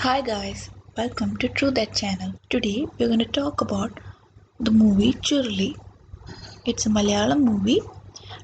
Hi guys, welcome to True That channel. Today we're going to talk about the movie Churuli. It's a Malayalam movie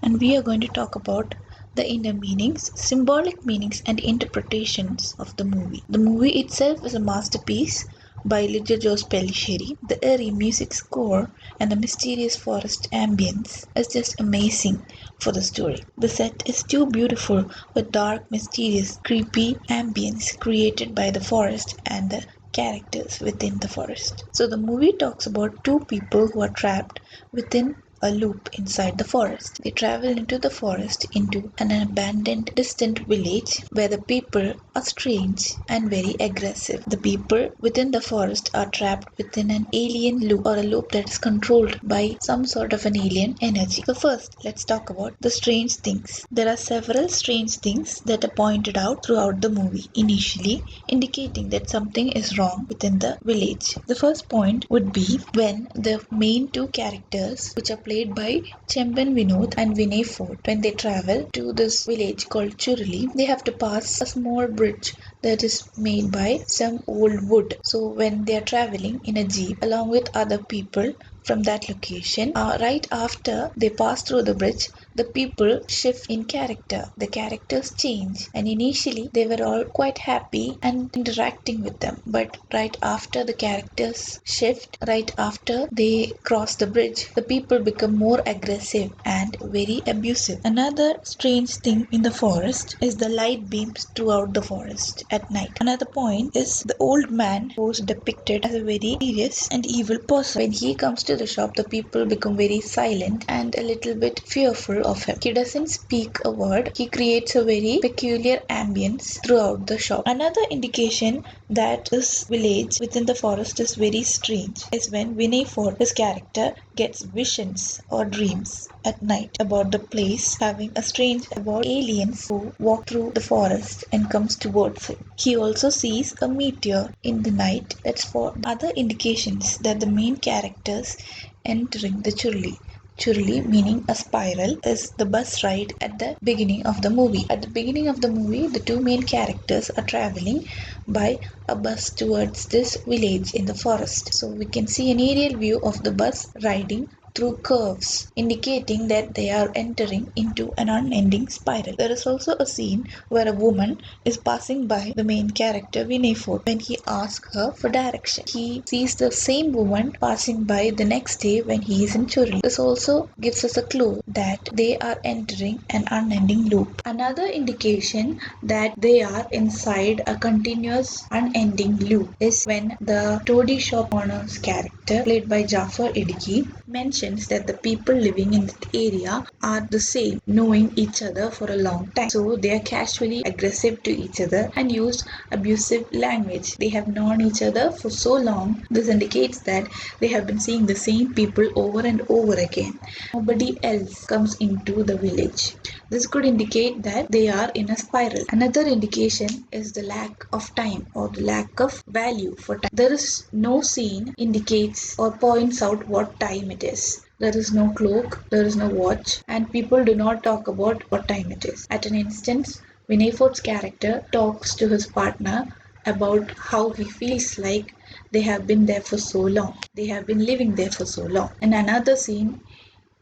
and we are going to talk about the inner meanings, symbolic meanings and interpretations of the movie. The movie itself is a masterpiece by Lijo's Pellissery. The eerie music score and the mysterious forest ambience is just amazing for the story. The set is too beautiful with dark, mysterious, creepy ambience created by the forest and the characters within the forest. So the movie talks about two people who are trapped within a loop inside the forest. They travel into the forest into an abandoned, distant village where the people are strange and very aggressive. The people within the forest are trapped within an alien loop or a loop that is controlled by some sort of an alien energy. So first, let's talk about the strange things. There are several strange things that are pointed out throughout the movie, initially indicating that something is wrong within the village. The first point would be when the main two characters, which are played by Chemban Vinod and Vinay Fort, when they travel to this village called Churuli, they have to pass a small bridge that is made by some old wood. So when they are traveling in a jeep along with other people from that location, right after they pass through the bridge, the people shift in character. The characters change, and initially they were all quite happy and interacting with them. But right after the characters shift, right after they cross the bridge, the people become more aggressive and very abusive. Another strange thing in the forest is the light beams throughout the forest at night. Another point is the old man who is depicted as a very serious and evil person. When he comes to the shop, the people become very silent and a little bit fearful of him. He doesn't speak a word. He creates a very peculiar ambience throughout the shop. Another indication that this village within the forest is very strange is when Vinay Ford, his character, gets visions or dreams at night about the place having a strange about aliens who walk through the forest and comes towards him. He also sees a meteor in the night. That's for other indications that the main characters entering the Churuli. Churuli, meaning a spiral, is the bus ride at the beginning of the movie. At the beginning of the movie, the two main characters are traveling by a bus towards this village in the forest. So we can see an aerial view of the bus riding through curves, indicating that they are entering into an unending spiral. There is also a scene where a woman is passing by the main character Vinay Fort. When he asks her for direction, he sees the same woman passing by the next day when he is in Churuli. This also gives us a clue that they are entering an unending loop. Another indication that they are inside a continuous unending loop is when the toady shop owner's character, played by Jafar Idiki, mentions that the people living in that area are the same, knowing each other for a long time. So they are casually aggressive to each other and use abusive language. They have known each other for so long. This indicates that they have been seeing the same people over and over again. Nobody else comes into the village. This could indicate that they are in a spiral. Another indication is the lack of time or the lack of value for time. There is no scene indicates or points out what time it is. There is no clock, there is no watch, and people do not talk about what time it is. At an instance, Vinay Ford's character talks to his partner about how he feels like they have been there for so long. They have been living there for so long. In another scene,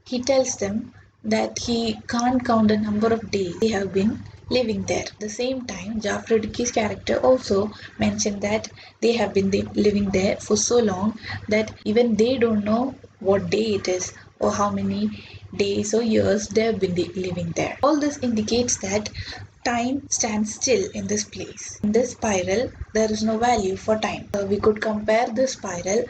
he tells them that he can't count the number of days they have been living there. At the same time, Jafar Iddiki's character also mentioned that they have been living there for so long that even they don't know what day it is or how many days or years they have been living there. All this indicates that time stands still in this place. In this spiral, there is no value for time. We could compare this spiral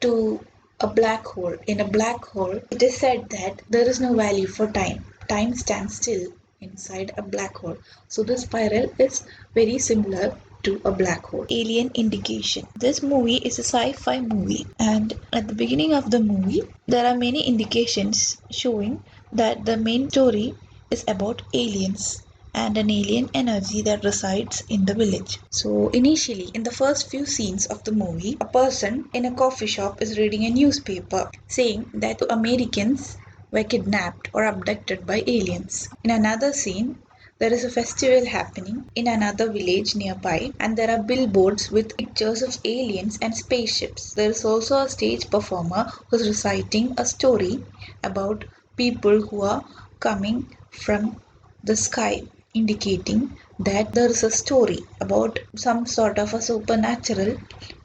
to a black hole. In a black hole, it is said that there is no value for time. Time stands still inside a black hole. So the spiral is very similar to a black hole. Alien indication. This movie is a sci-fi movie, and at the beginning of the movie, there are many indications showing that the main story is about aliens and an alien energy that resides in the village. So initially, in the first few scenes of the movie, a person in a coffee shop is reading a newspaper saying that Americans were kidnapped or abducted by aliens. In another scene, There is a festival happening in another village nearby, and there are billboards with pictures of aliens and spaceships. There is also a stage performer who is reciting a story about people who are coming from the sky, indicating that there is a story about some sort of a supernatural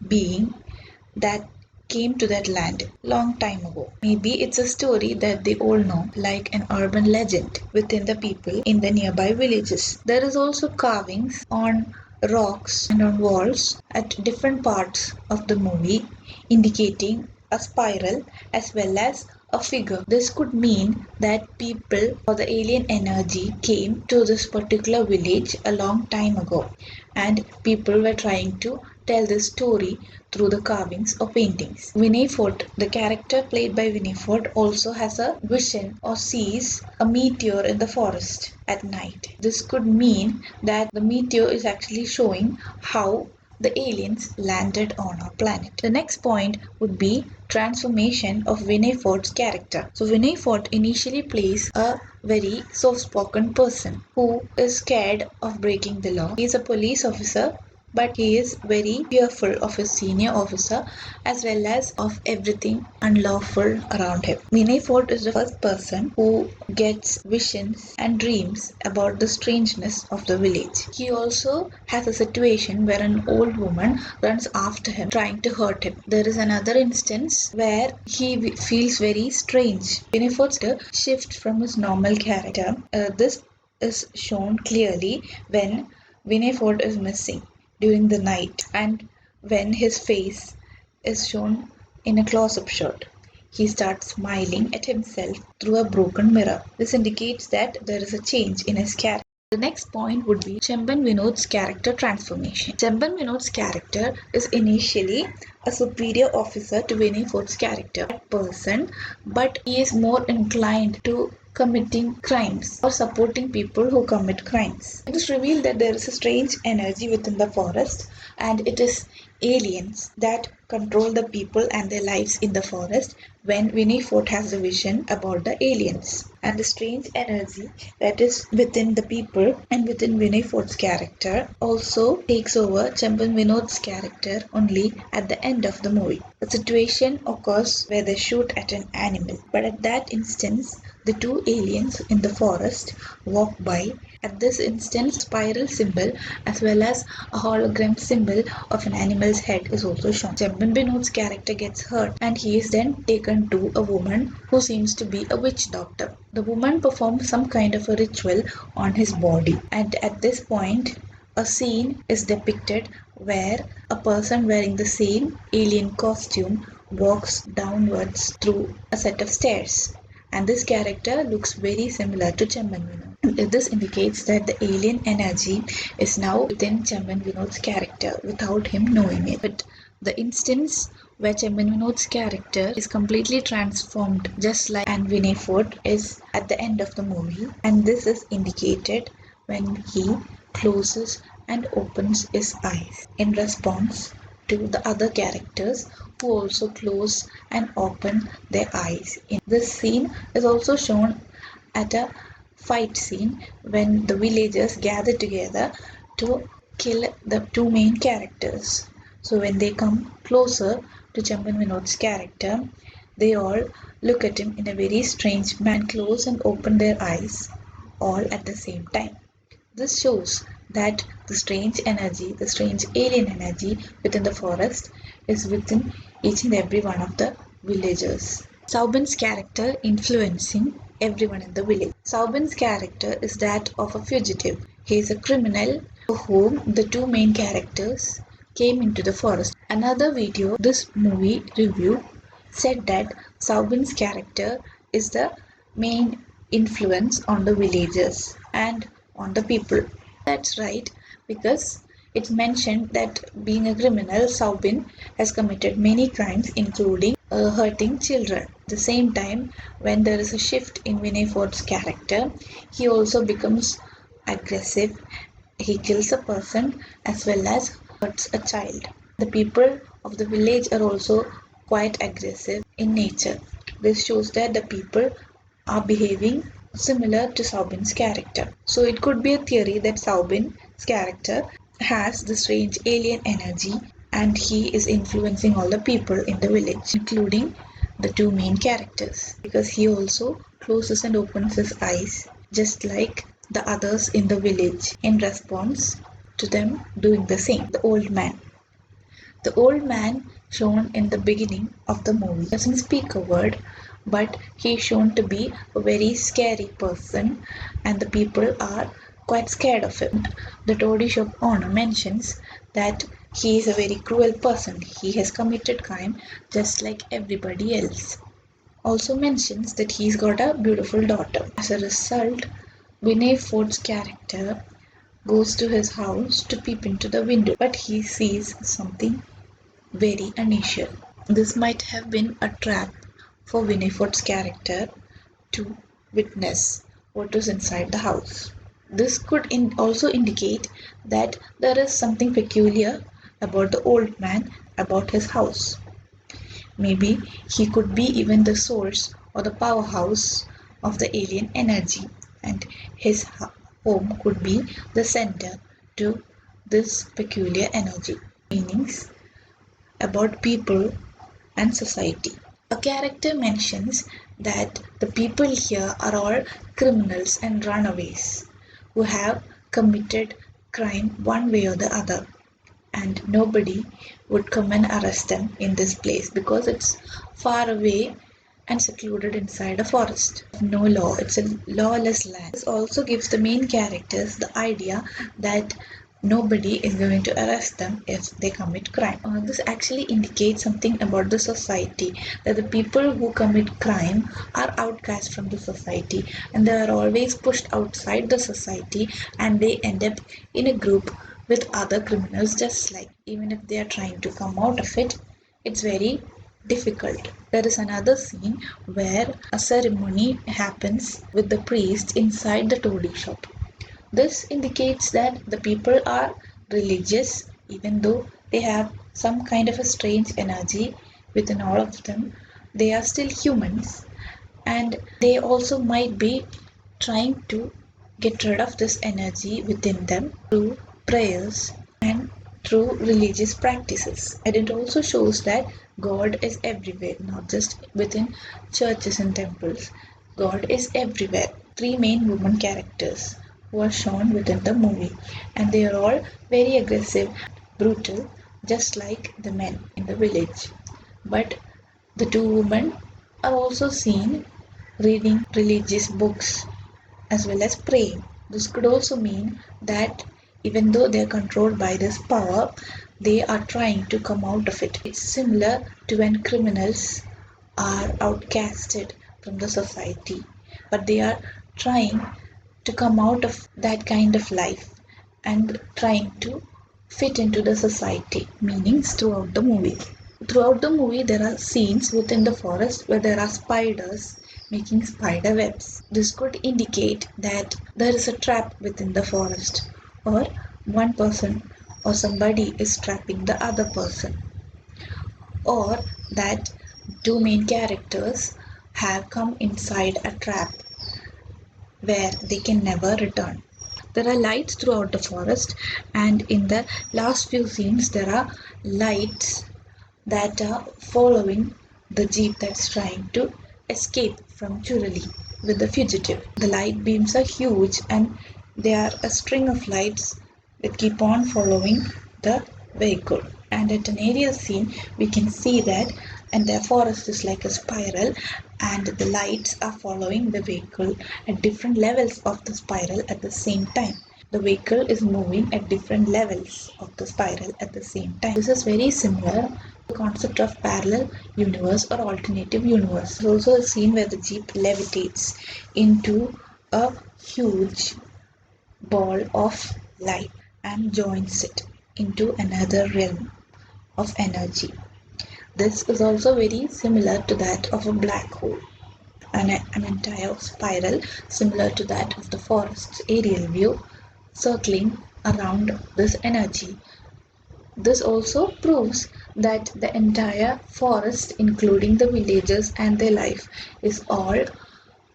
being that came to that land long time ago. Maybe it's a story that they all know, like an urban legend within the people in the nearby villages. There is also carvings on rocks and on walls at different parts of the movie, indicating a spiral as well as a figure. This could mean that people or the alien energy came to this particular village a long time ago, and people were trying to tell this story through the carvings or paintings. Vinay Fort, the character played by Vinay Fort, also has a vision or sees a meteor in the forest at night. This could mean that the meteor is actually showing how the aliens landed on our planet. The next point would be transformation of Vinay Fort's character. So Vinay Fort initially plays a very soft-spoken person who is scared of breaking the law. He is a police officer, but he is very fearful of his senior officer as well as of everything unlawful around him. Vinay Fort is the first person who gets visions and dreams about the strangeness of the village. He also has a situation where an old woman runs after him trying to hurt him. There is another instance where he feels very strange. Vinay Fort's shift from his normal character. This is shown clearly when Vinay Fort is missing during the night and when his face is shown in a close-up shot. He starts smiling at himself through a broken mirror. This indicates that there is a change in his character. The next point would be Chemban Vinod's character transformation. Chemban Vinod's character is initially a superior officer to Vinay Fort's character, person, but he is more inclined to committing crimes or supporting people who commit crimes. It is revealed that there is a strange energy within the forest, and it is aliens that control the people and their lives in the forest when Vinay Fort has a vision about the aliens. And the strange energy that is within the people and within Vinay Fort's character also takes over Chemban Vinod's character only at the end of the movie. A situation occurs where they shoot at an animal, but at that instance, the two aliens in the forest walk by. At this instance, spiral symbol as well as a hologram symbol of an animal's head is also shown. Chemban Vinod's character gets hurt and he is then taken to a woman who seems to be a witch doctor. The woman performs some kind of a ritual on his body, and at this point a scene is depicted where a person wearing the same alien costume walks downwards through a set of stairs. And this character looks very similar to Chemban Vinod. This indicates that the alien energy is now within Chemban Vinod's character without him knowing it. But the instance where Chemban Vinod's character is completely transformed, just like and Vinay Fort, is at the end of the movie, and this is indicated when he closes and opens his eyes in response to the other characters who also close and open their eyes. In this scene is also shown at a fight scene when the villagers gather together to kill the two main characters. So when they come closer to Chemban Vinod's character, they all look at him in a very strange manner, close and open their eyes all at the same time. This shows that the strange energy, the strange alien energy within the forest is within each and every one of the villagers. Saubin's character influencing everyone in the village. Saubin's character is that of a fugitive. He is a criminal for whom the two main characters came into the forest. Another video, this movie review, said that Saubin's character is the main influence on the villagers and on the people. That's right, because it's mentioned that being a criminal, Saubin has committed many crimes, including hurting children. At the same time, when there is a shift in Vinay Fort's character, he also becomes aggressive. He kills a person as well as hurts a child. The people of the village are also quite aggressive in nature. This shows that the people are behaving similar to Saubin's character. So it could be a theory that Saubin's character has the strange alien energy and he is influencing all the people in the village, including the two main characters, because he also closes and opens his eyes just like the others in the village in response to them doing the same. The old man. The old man shown in the beginning of the movie doesn't speak a word, but he is shown to be a very scary person and the people are quite scared of him. The toady shop owner mentions that he is a very cruel person. He has committed crime just like everybody else. Also mentions that he's got a beautiful daughter. As a result, Vinay Ford's character goes to his house to peep into the window, but he sees something very unusual. This might have been a trap for Winifred's character to witness what was inside the house. This could also indicate that there is something peculiar about the old man, about his house. Maybe he could be even the source or the powerhouse of the alien energy, and his home could be the center to this peculiar energy. Meanings about people and society. A character mentions that the people here are all criminals and runaways who have committed crime one way or the other, and nobody would come and arrest them in this place because it's far away and secluded inside a forest. No law, it's a lawless land. This also gives the main characters the idea that nobody is going to arrest them if they commit crime. This actually indicates something about the society, that the people who commit crime are outcast from the society and they are always pushed outside the society and they end up in a group with other criminals just like. Even if they are trying to come out of it, it's very difficult. There is another scene where a ceremony happens with the priest inside the toady shop. This indicates that the people are religious even though they have some kind of a strange energy within all of them. They are still humans and they also might be trying to get rid of this energy within them through prayers and through religious practices. And it also shows that God is everywhere, not just within churches and temples. God is everywhere. Three main women characters who are shown within the movie, and they are all very aggressive, brutal, just like the men in the village. But the two women are also seen reading religious books as well as praying. This could also mean that even though they are controlled by this power, they are trying to come out of it. It's similar to when criminals are outcasted from the society, but they are trying to come out of that kind of life and trying to fit into the society. Meanings throughout the movie. Throughout the movie, there are scenes within the forest where there are spiders making spider webs. This could indicate that there is a trap within the forest, or one person or somebody is trapping the other person, or that two main characters have come inside a trap where they can never return. There are lights throughout the forest, and in the last few scenes, there are lights that are following the jeep that's trying to escape from Churuli with the fugitive. The light beams are huge and they are a string of lights that keep on following the vehicle. And at an aerial scene, we can see that and the forest is like a spiral and the lights are following the vehicle at different levels of the spiral at the same time. The vehicle is moving at different levels of the spiral at the same time. This is very similar to the concept of parallel universe or alternative universe. There's also a scene where the jeep levitates into a huge ball of light and joins it into another realm of energy. This is also very similar to that of a black hole, an entire spiral similar to that of the forest's aerial view circling around this energy. This also proves that the entire forest, including the villagers and their life, is all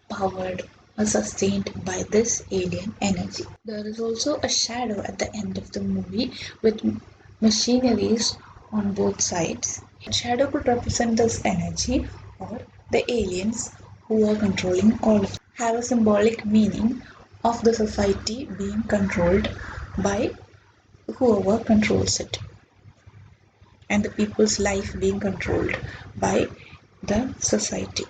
powered are sustained by this alien energy. There is also a shadow at the end of the movie with machineries on both sides. The shadow could represent this energy or the aliens who are controlling all of it. Have a symbolic meaning of the society being controlled by whoever controls it, and the people's life being controlled by the society.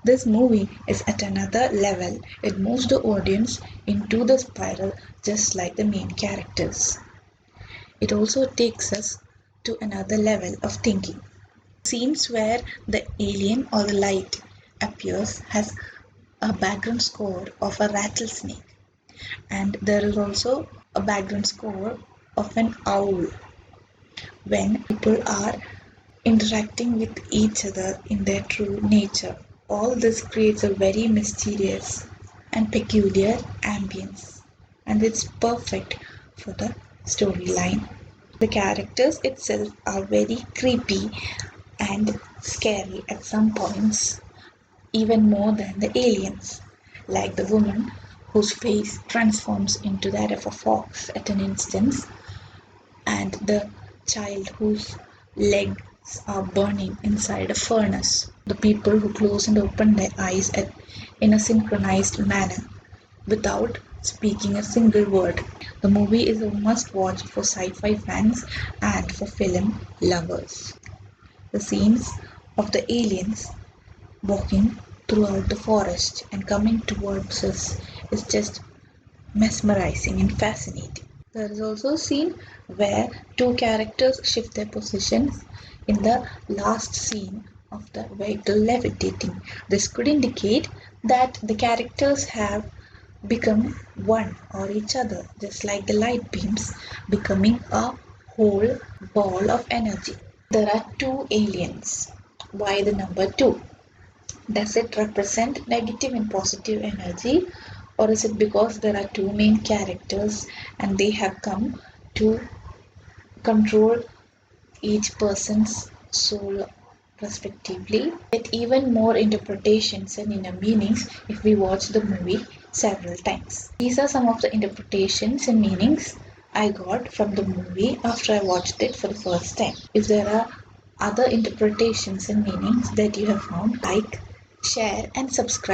This movie is at another level. It moves the audience into the spiral just like the main characters. It also takes us to another level of thinking. Scenes where the alien or the light appears has a background score of a rattlesnake, and there is also a background score of an owl when people are interacting with each other in their true nature. All this creates a very mysterious and peculiar ambience, and it's perfect for the storyline. The characters itself are very creepy and scary at some points, even more than the aliens, like the woman whose face transforms into that of a fox at an instance, and the child whose legs are burning inside a furnace. The people who close and open their eyes in a synchronized manner without speaking a single word. The movie is a must watch for sci-fi fans and for film lovers. The scenes of the aliens walking throughout the forest and coming towards us is just mesmerizing and fascinating. There is also a scene where two characters shift their positions in the last scene of the vehicle levitating. This could indicate that the characters have become one or each other, just like the light beams becoming a whole ball of energy. There are two aliens. Why the number 2? Does it represent negative and positive energy, or is it because there are two main characters and they have come to control each person's soul respectively? Get even more interpretations and inner meanings if we watch the movie several times. These are some of the interpretations and meanings I got from the movie after I watched it for the first time. If there are other interpretations and meanings that you have found, like, share and subscribe.